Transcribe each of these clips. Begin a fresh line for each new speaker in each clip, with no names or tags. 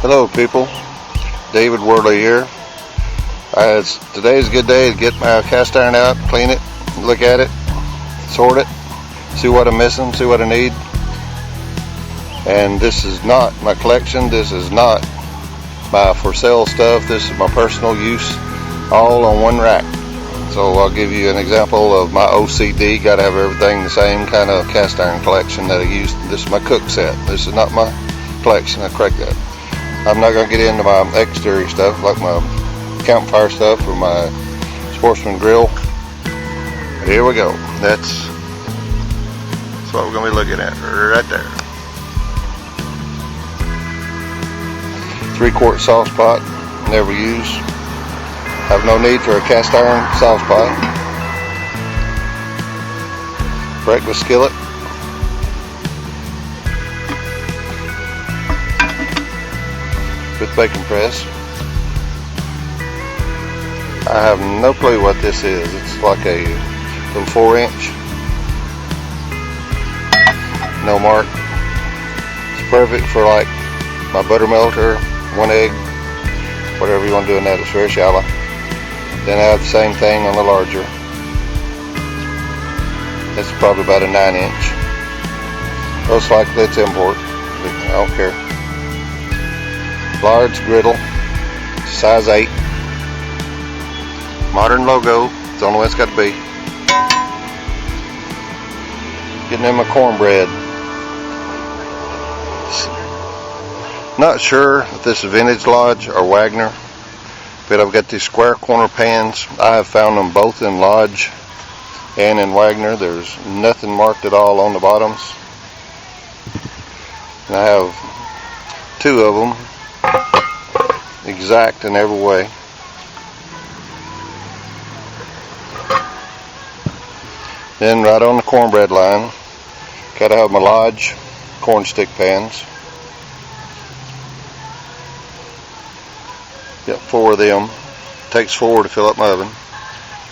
Hello people, David Worley here. Today's a good day to get my cast iron out, clean it, look at it, sort it, see what I'm missing, see what I need. And this is not my collection, this is not my for sale stuff, this is my personal use, all on one rack. So I'll give you an example of my OCD, gotta have everything the same kind of cast iron collection that I use. This is my cook set, this is not my collection, I correct that. I'm not going to get into my exterior stuff like my campfire stuff or my sportsman grill. But here we go. That's what we're going to be looking at right there. 3-quart sauce pot, never use. Have no need for a cast iron sauce pot. Breakfast skillet. With bacon press. I have no clue what this is. It's like a little 4-inch. No mark. It's perfect for like my butter melter, 1 egg, whatever you want to do in that. It's very shallow. Then I have the same thing on the larger. That's probably about a 9-inch. Most likely it's import, but I don't care. Large griddle, size 8. Modern logo, it's the only way it's got to be. Getting in my cornbread. Not sure if this is Vintage Lodge or Wagner, but I've got these square corner pans. I have found them both in Lodge and in Wagner. There's nothing marked at all on the bottoms. And I have 2 of them. Exact in every way. Then right on the cornbread line, gotta have my Lodge corn stick pans. Got 4 of them. Takes 4 to fill up my oven.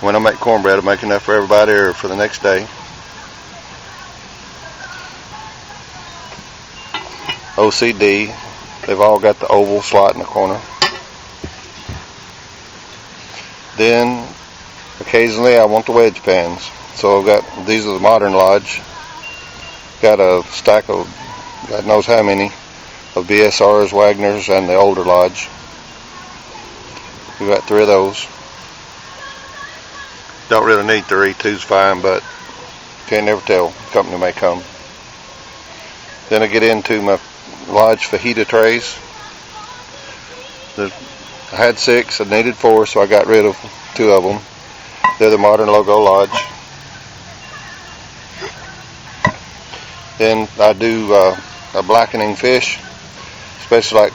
When I make cornbread, I make enough for everybody or for the next day. OCD, they've all got the oval slot in the corner. Then occasionally I want the wedge pans, so I've got, these are the Modern Lodge. Got a stack of God knows how many of BSRs, Wagners, and the older Lodge. We got 3 of those. Don't really need 3, 2's fine, but can't never tell. The company may come. Then I get into my Lodge fajita trays. I had 6, I needed 4, so I got rid of 2 of them. They're the Modern Logo Lodge. Then I do a blackening fish, especially like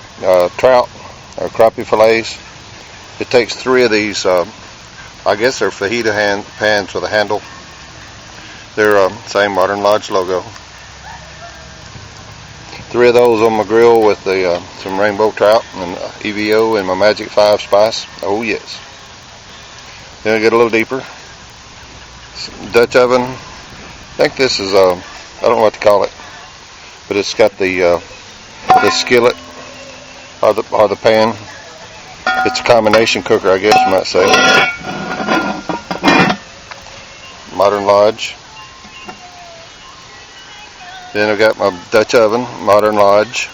trout or crappie fillets. It takes 3 of these, I guess they're fajita pans with a handle. They're same Modern Lodge logo. 3 of those on my grill with the some rainbow trout and EVO and my Magic 5 spice. Oh yes. Then I get a little deeper. Dutch oven. I think this is I don't know what to call it, but it's got the skillet or the pan. It's a combination cooker, I guess you might say. Modern Lodge. Then I've got my Dutch oven, Modern Lodge.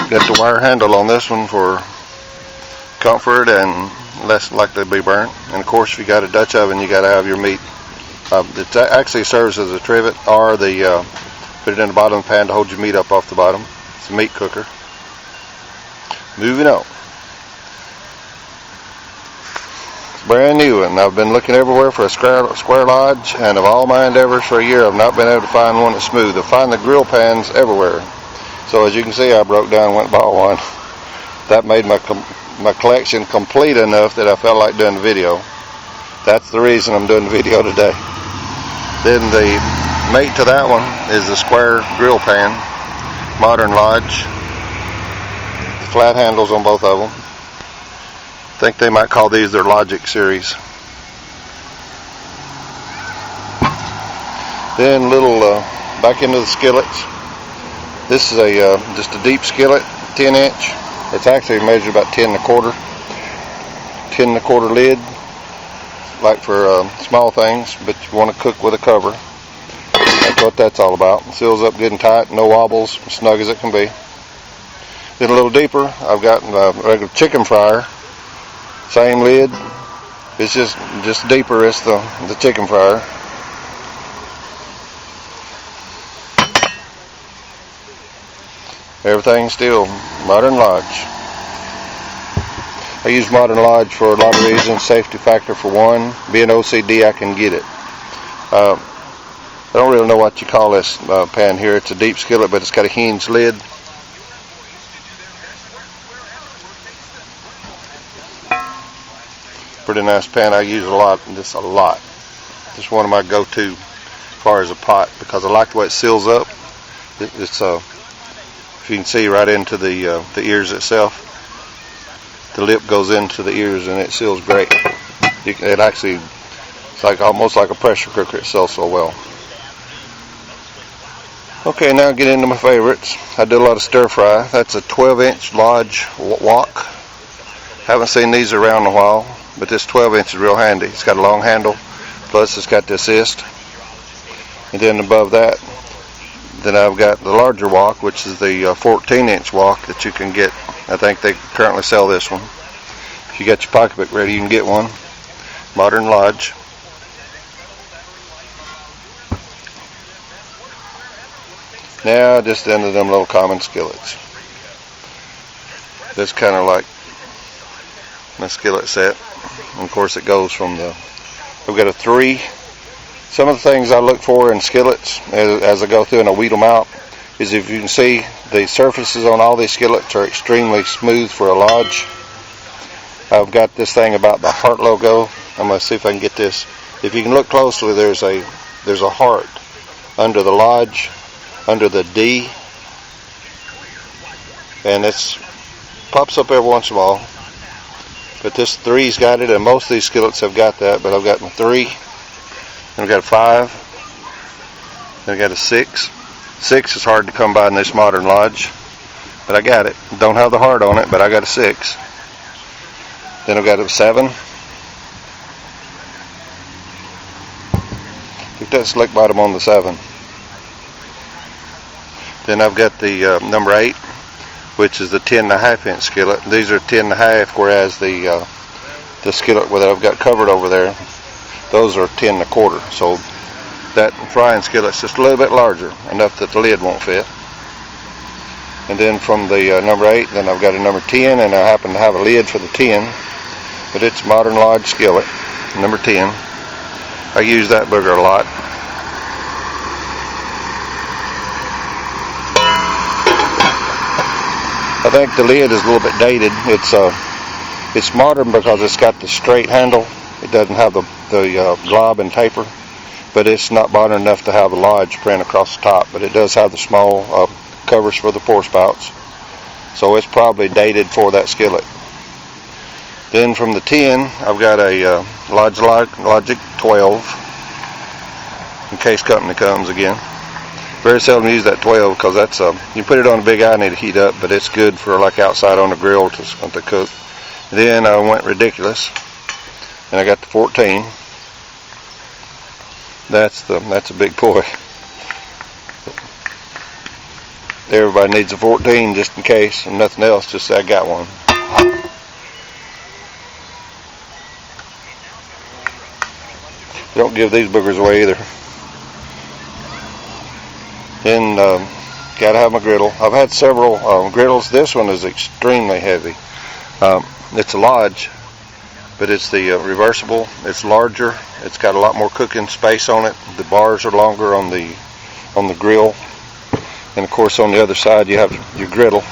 Got the wire handle on this one for comfort and less likely to be burnt. And of course, if you got a Dutch oven, you got to have your meat. It actually serves as a trivet or the put it in the bottom of the pan to hold your meat up off the bottom. It's a meat cooker. Moving on. Brand new, and I've been looking everywhere for a square Lodge, and of all my endeavors for a year, I've not been able to find one that's smooth. I find the grill pans everywhere. So as you can see, I broke down and went and bought one. That made my collection complete enough that I felt like doing the video. That's the reason I'm doing the video today. Then the mate to that one is the square grill pan, Modern Lodge. Flat handles on both of them. I think they might call these their Logic series. Then back into the skillets. This is just a deep skillet, 10 inch. It's actually measured about 10 1/4. 10 1/4 lid, like for small things, but you want to cook with a cover. That's what that's all about. It seals up good and tight, no wobbles, snug as it can be. Then a little deeper, I've got a regular chicken fryer. Same lid. It's just deeper. It's the chicken fryer. Everything's still Modern Lodge. I use Modern Lodge for a lot of reasons. Safety factor for one. Being OCD, I can get it. I don't really know what you call this pan here. It's a deep skillet, but it's got a hinged lid. Pretty nice pan. I use a lot. Just a lot. Just one of my go-to as far as a pot, because I like the way it seals up. It's if you can see right into the ears itself. The lip goes into the ears and it seals great. It actually, it's like almost like a pressure cooker. It sells so well. Okay, now get into my favorites. I do a lot of stir fry. That's a 12-inch Lodge wok. Haven't seen these around in a while, but this 12-inch is real handy. It's got a long handle, plus it's got the assist. And then above that, then I've got the larger wok, which is the 14-inch wok that you can get. I think they currently sell this one. If you got your pocketbook ready, you can get one. Modern Lodge. Now just into them little common skillets. That's kind of like my skillet set. And of course it goes from I've got a 3. Some of the things I look for in skillets as I go through and I weed them out is, if you can see, the surfaces on all these skillets are extremely smooth for a Lodge. I've got this thing about the heart logo. I'm going to see if I can get this. If you can look closely, there's a heart under the Lodge, under the D, and it pops up every once in a while. But this 3's got it, and most of these skillets have got that. But I've got a 3, and I've got a 5, and I've got a 6. 6 is hard to come by in this Modern Lodge, but I got it. Don't have the heart on it, but I got a 6. Then I've got a 7. Look at that slick bottom on the 7. Then I've got the number 8, which is the 10.5-inch skillet. These are 10.5, whereas the skillet that I've got covered over there, those are 10 1/4. So that frying skillet's just a little bit larger, enough that the lid won't fit. And then from the number 8, then I've got a number 10, and I happen to have a lid for the 10, but it's Modern Lodge skillet, number 10. I use that booger a lot. I think the lid is a little bit dated. It's modern because it's got the straight handle. It doesn't have the glob and taper, but it's not modern enough to have the Lodge print across the top. But it does have the small covers for the pour spouts, so it's probably dated for that skillet. Then from the 10, I've got a Logic 12, in case company comes again. Very seldom use that 12 because that's you put it on a big eye, need to heat up, but it's good for like outside on the grill to cook. Then I went ridiculous, and I got the 14. That's a big boy. Everybody needs a 14 just in case, and nothing else. Just say I got one. Don't give these boogers away either. Then gotta have my griddle. I've had several griddles. This one is extremely heavy. It's a Lodge, but it's the reversible. It's larger. It's got a lot more cooking space on it. The bars are longer on the grill, and of course on the other side you have your griddle.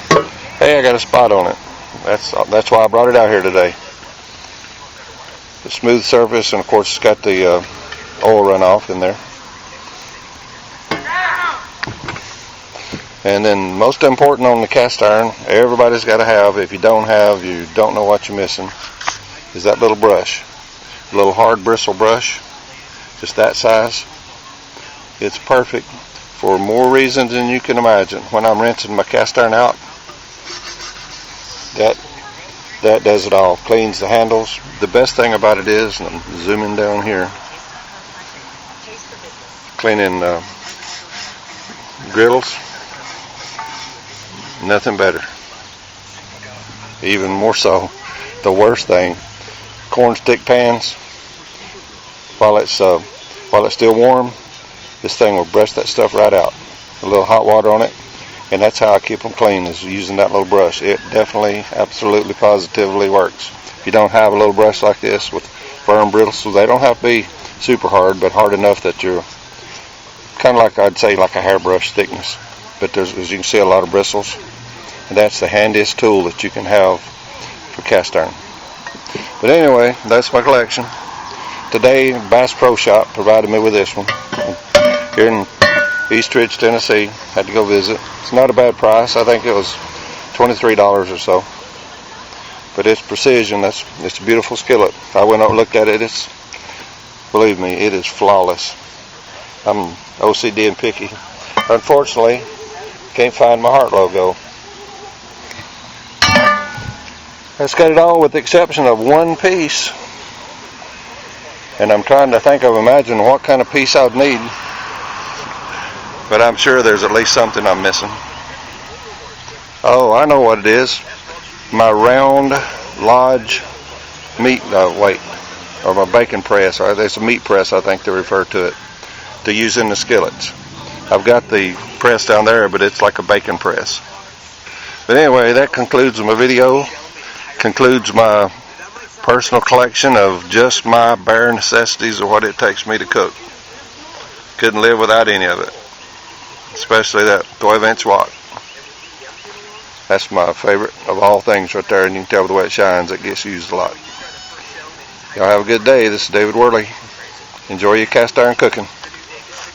Hey, I got a spot on it. That's why I brought it out here today. The smooth surface, and of course it's got the oil runoff in there. And then most important on the cast iron, everybody's got to have, if you don't have, you don't know what you're missing, is that little brush. A little hard bristle brush, just that size. It's perfect for more reasons than you can imagine. When I'm rinsing my cast iron out, that does it all. Cleans the handles. The best thing about it is, and I'm zooming down here, cleaning griddles, nothing better. Even more so, the worst thing, corn stick pans, while it's still warm, this thing will brush that stuff right out. A little hot water on it, and that's how I keep them clean, is using that little brush. It definitely, absolutely, positively works. If you don't have a little brush like this with firm bristles, they don't have to be super hard, but hard enough that you're kind of like, I'd say, like a hairbrush thickness. But there's, as you can see, a lot of bristles, and that's the handiest tool that you can have for cast iron. But anyway, that's my collection. Today, Bass Pro Shop provided me with this one here in East Ridge, Tennessee. Had to go visit. It's not a bad price. I think it was $23 or so. But it's precision. It's a beautiful skillet. I went up and looked at it. Believe me, it is flawless. I'm OCD and picky. Unfortunately, can't find my heart logo. That's got it all with the exception of one piece. And I'm trying to imagine what kind of piece I'd need. But I'm sure there's at least something I'm missing. Oh, I know what it is. My round Lodge meat, or my bacon press. Or there's a meat press, I think they refer to it, to use in the skillets. I've got the press down there, but it's like a bacon press. But anyway, that concludes my video. Concludes my personal collection of just my bare necessities of what it takes me to cook. Couldn't live without any of it, especially that 12-inch wok. That's my favorite of all things right there, and you can tell by the way it shines, it gets used a lot. Y'all have a good day. This is David Worley. Enjoy your cast iron cooking.